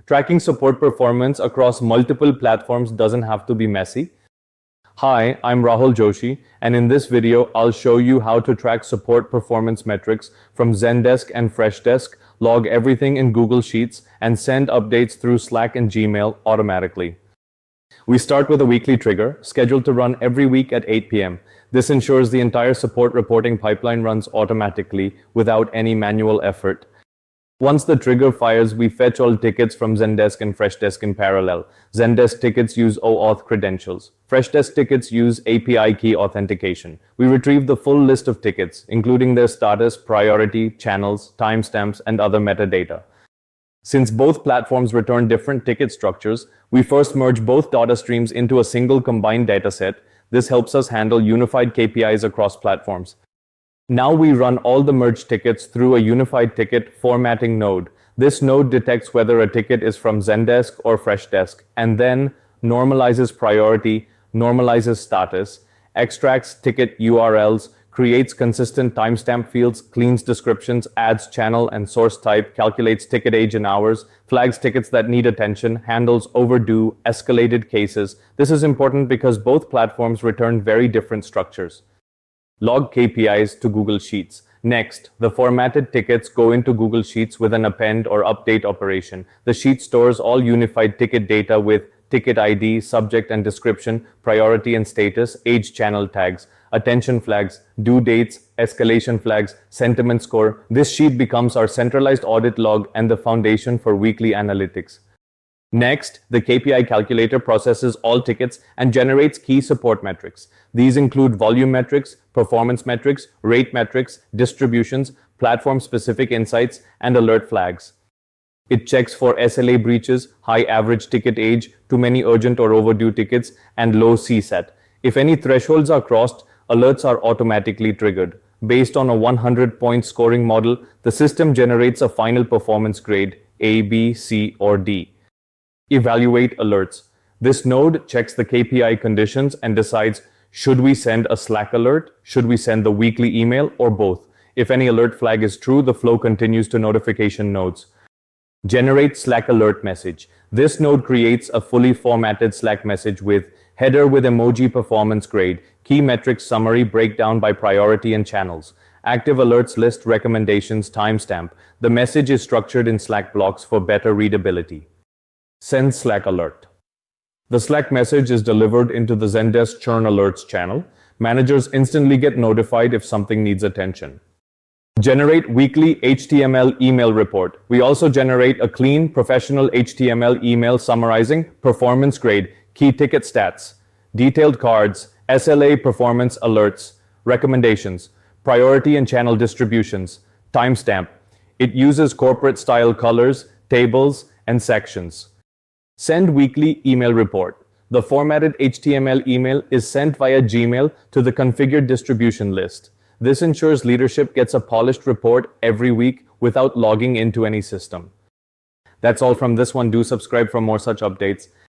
Tracking support performance across multiple platforms doesn't have to be messy. Hi, I'm Rahul Joshi, and in this video, I'll show you how to track support performance metrics from Zendesk and Freshdesk, log everything in Google Sheets, and send updates through Slack and Gmail automatically. We start with a weekly trigger, scheduled to run every week at 8 p.m. This ensures the entire support reporting pipeline runs automatically without any manual effort. Once the trigger fires, we fetch all tickets from Zendesk and Freshdesk in parallel. Zendesk tickets use OAuth credentials. Freshdesk tickets use API key authentication. We retrieve the full list of tickets, including their status, priority, channels, timestamps, and other metadata. Since both platforms return different ticket structures, we first merge both data streams into a single combined dataset. This helps us handle unified KPIs across platforms. Now we run all the merged tickets through a unified ticket formatting node. This node detects whether a ticket is from Zendesk or Freshdesk, and then normalizes priority, normalizes status, extracts ticket URLs, creates consistent timestamp fields, cleans descriptions, adds channel and source type, calculates ticket age in hours, flags tickets that need attention, handles overdue, escalated cases. This is important because both platforms return very different structures. Log KPIs to Google Sheets. Next, the formatted tickets go into Google Sheets with an append or update operation. The sheet stores all unified ticket data with ticket ID, subject and description, priority and status, age channel tags, attention flags, due dates, escalation flags, sentiment score. This sheet becomes our centralized audit log and the foundation for weekly analytics. Next, the KPI calculator processes all tickets and generates key support metrics. These include volume metrics, performance metrics, rate metrics, distributions, platform-specific insights, and alert flags. It checks for SLA breaches, high average ticket age, too many urgent or overdue tickets, and low CSAT. If any thresholds are crossed, alerts are automatically triggered. Based on a 100-point scoring model, the system generates a final performance grade, A, B, C, or D. Evaluate alerts. This node checks the KPI conditions and decides, should we send a Slack alert, should we send the weekly email, or both? If any alert flag is true, the flow continues to notification nodes. Generate Slack alert message. This node creates a fully formatted Slack message with header with emoji performance grade, key metrics summary breakdown by priority and channels, active alerts list recommendations timestamp. The message is structured in Slack blocks for better readability. Send Slack alert. The Slack message is delivered into the Zendesk churn alerts channel. Managers instantly get notified if something needs attention. Generate weekly HTML email report. We also generate a clean, professional HTML email summarizing performance grade, key ticket stats, detailed cards, SLA performance alerts, recommendations, priority and channel distributions, timestamp. It uses corporate style colors, tables, and sections. Send weekly email report. The formatted HTML email is sent via Gmail to the configured distribution list. This ensures leadership gets a polished report every week without logging into any system. That's all from this one. Do subscribe for more such updates.